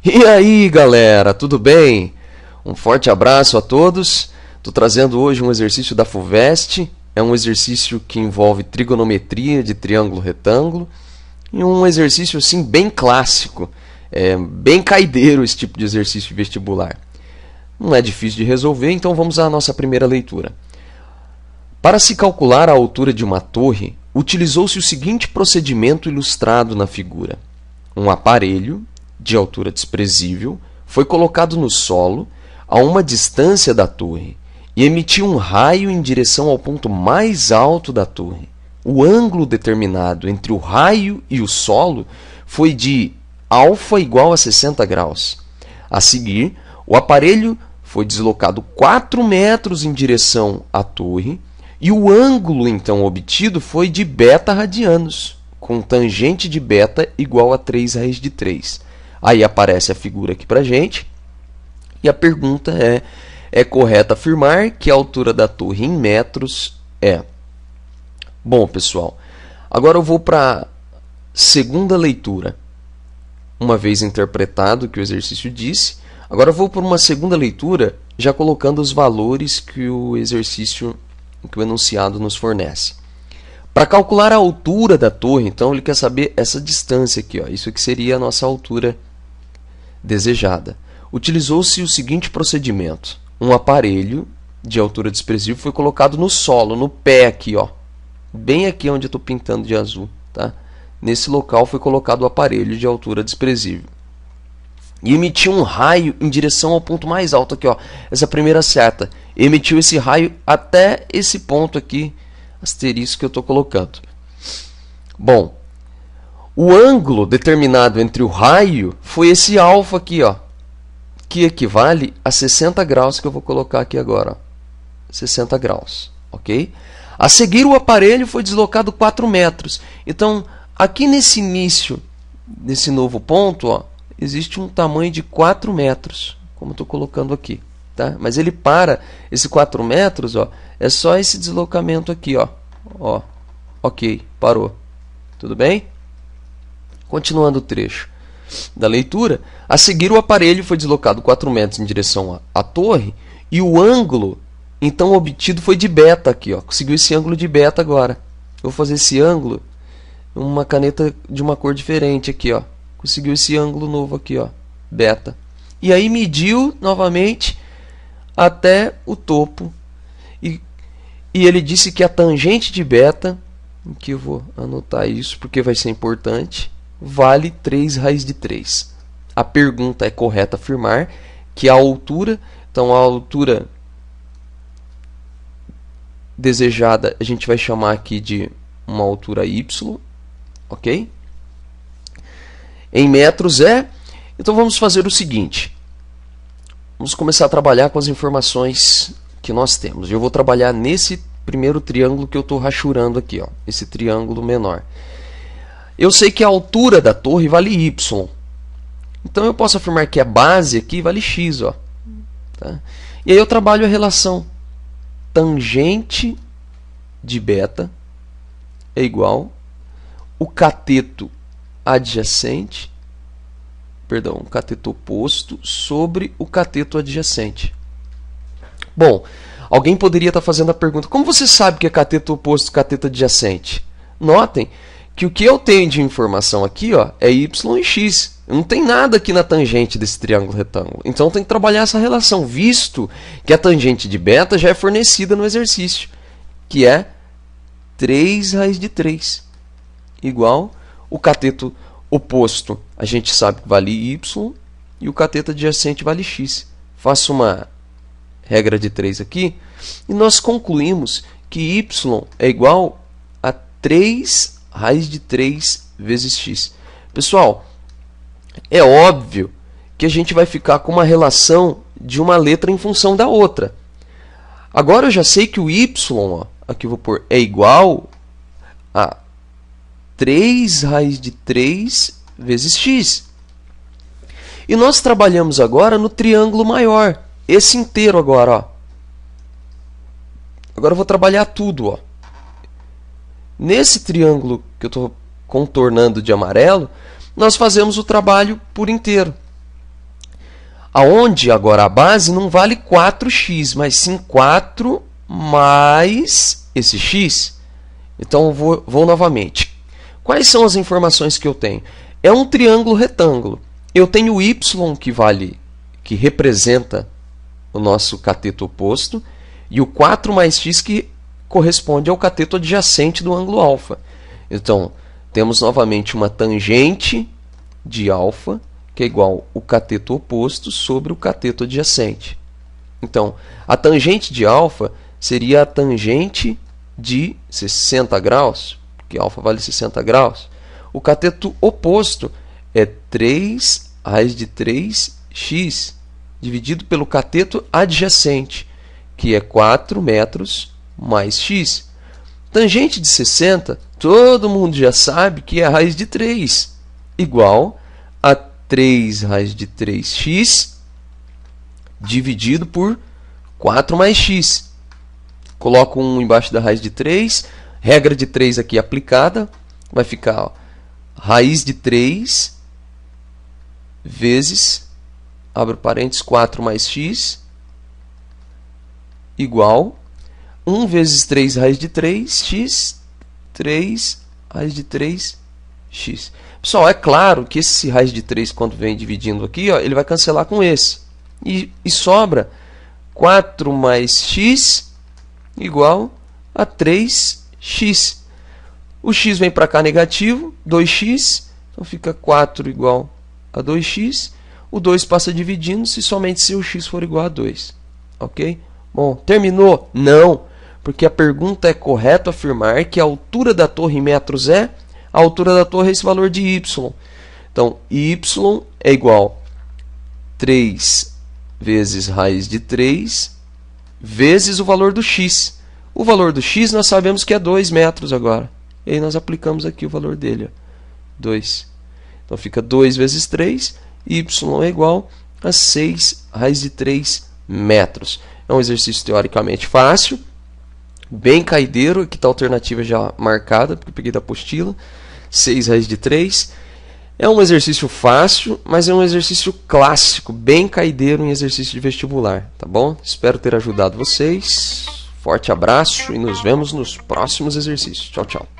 E aí, galera, tudo bem? Um forte abraço a todos. Estou trazendo hoje um exercício da FUVEST. É um exercício que envolve trigonometria de triângulo retângulo. E um exercício assim bem clássico. Bem caideiro esse tipo de exercício vestibular. Não é difícil de resolver, então vamos à nossa primeira leitura. Para se calcular a altura de uma torre, utilizou-se o seguinte procedimento ilustrado na figura. Um aparelho de altura desprezível foi colocado no solo a uma distância da torre e emitiu um raio em direção ao ponto mais alto da torre. O ângulo determinado entre o raio e o solo foi de α igual a 60 graus. A seguir, o aparelho foi deslocado 4 metros em direção à torre e o ângulo então obtido foi de beta radianos, com tangente de beta igual a 3 raiz de 3. Aí aparece a figura aqui para gente. E a pergunta é correto afirmar que a altura da torre em metros é? Bom, pessoal, agora eu vou para a segunda leitura. Uma vez interpretado o que o exercício disse, agora eu vou para uma segunda leitura já colocando os valores que o exercício, que o enunciado nos fornece. Para calcular a altura da torre, então, ele quer saber essa distância aqui, ó. Isso aqui seria a nossa altura desejada. Utilizou-se o seguinte procedimento. Um aparelho de altura desprezível foi colocado no solo, no pé aqui, ó. Bem aqui onde eu estou pintando de azul. Tá? Nesse local foi colocado o aparelho de altura desprezível. E emitiu um raio em direção ao ponto mais alto aqui, ó. Essa primeira seta. Emitiu esse raio até esse ponto aqui, asterisco que eu estou colocando. Bom, o ângulo determinado entre o raio foi esse alfa aqui, ó, que equivale a 60 graus que eu vou colocar aqui agora. Ó. 60 graus, ok? A seguir, o aparelho foi deslocado 4 metros. Então, aqui nesse início, nesse novo ponto, ó, existe um tamanho de 4 metros, como eu estou colocando aqui. Tá? Mas ele para, esse 4 metros, ó, é só esse deslocamento aqui. Ó. Ok, parou. Tudo bem? Continuando o trecho da leitura, a seguir o aparelho foi deslocado 4 metros em direção à torre e o ângulo então obtido foi de beta aqui. Ó. Conseguiu esse ângulo de beta agora. Eu vou fazer esse ângulo uma caneta de uma cor diferente aqui. Ó. Conseguiu esse ângulo novo aqui, ó, beta. E aí mediu novamente até o topo. E ele disse que a tangente de beta, que eu vou anotar isso porque vai ser importante, vale 3 raiz de 3. A pergunta é correta afirmar que a altura, então a altura desejada a gente vai chamar aqui de uma altura y, ok? Em metros é. Então vamos fazer o seguinte. Vamos começar a trabalhar com as informações que nós temos. Eu vou trabalhar nesse primeiro triângulo que eu estou rachurando aqui, ó, esse triângulo menor. Eu sei que a altura da torre vale y. Então eu posso afirmar que a base aqui vale x. Ó, tá? E aí eu trabalho a relação tangente de beta é igual o cateto adjacente, perdão, o cateto oposto sobre o cateto adjacente. Bom, alguém poderia estar fazendo a pergunta, como você sabe que é cateto oposto e cateto adjacente? Notem que o que eu tenho de informação aqui, ó, é y e x. Não tem nada aqui na tangente desse triângulo retângulo. Então tem que trabalhar essa relação, visto que a tangente de beta já é fornecida no exercício, que é 3 raiz de 3, igual o cateto oposto, a gente sabe que vale y, e o cateto adjacente vale x. Faço uma regra de 3 aqui, e nós concluímos que y é igual a 3 raiz de 3 vezes x. Pessoal, é óbvio que a gente vai ficar com uma relação de uma letra em função da outra. Agora eu já sei que o y, ó, aqui eu vou pôr, é igual a 3 raiz de 3 vezes x. E nós trabalhamos agora no triângulo maior, esse inteiro agora. Ó. Agora eu vou trabalhar tudo. Ó. Nesse triângulo que eu estou contornando de amarelo, nós fazemos o trabalho por inteiro. Aonde agora a base não vale 4x, mas sim 4 mais esse x. Então eu vou novamente. Quais são as informações que eu tenho? É um triângulo retângulo. Eu tenho o y que representa o nosso cateto oposto, e o 4 mais x que corresponde ao cateto adjacente do ângulo alfa. Então, temos novamente uma tangente de alfa, que é igual o cateto oposto sobre o cateto adjacente. Então, a tangente de alfa seria a tangente de 60 graus, porque alfa vale 60 graus. O cateto oposto é 3 raiz de 3x, dividido pelo cateto adjacente, que é 4 metros mais x. Tangente de 60, todo mundo já sabe que é a raiz de 3, igual a 3 raiz de 3x, dividido por 4 mais x. Coloco 1 embaixo da raiz de 3, regra de 3 aqui aplicada, vai ficar ó, raiz de 3 vezes, abre parênteses, 4 mais x, igual 1 vezes 3 raiz de 3x, 3 raiz de 3x. Pessoal, é claro que esse raiz de 3, quando vem dividindo aqui, ó, ele vai cancelar com esse. E sobra 4 mais x igual a 3x. O x vem para cá negativo, 2x, então fica 4 igual a 2x. O 2 passa dividindo se somente se o x for igual a 2. Ok? Bom, terminou? Não, porque a pergunta é correto afirmar que a altura da torre em metros é? A altura da torre é esse valor de y. Então, y é igual a 3 vezes raiz de 3 vezes o valor do x. O valor do x nós sabemos que é 2 metros agora. E aí nós aplicamos aqui o valor dele, ó, 2. Então fica 2 vezes 3, y é igual a 6 raiz de 3 metros. É um exercício teoricamente fácil, bem caideiro. Aqui está a alternativa já marcada, porque eu peguei da apostila. 6 raiz de 3. É um exercício fácil, mas é um exercício clássico, bem caideiro em exercício de vestibular. Tá bom? Espero ter ajudado vocês. Forte abraço e nos vemos nos próximos exercícios. Tchau, tchau.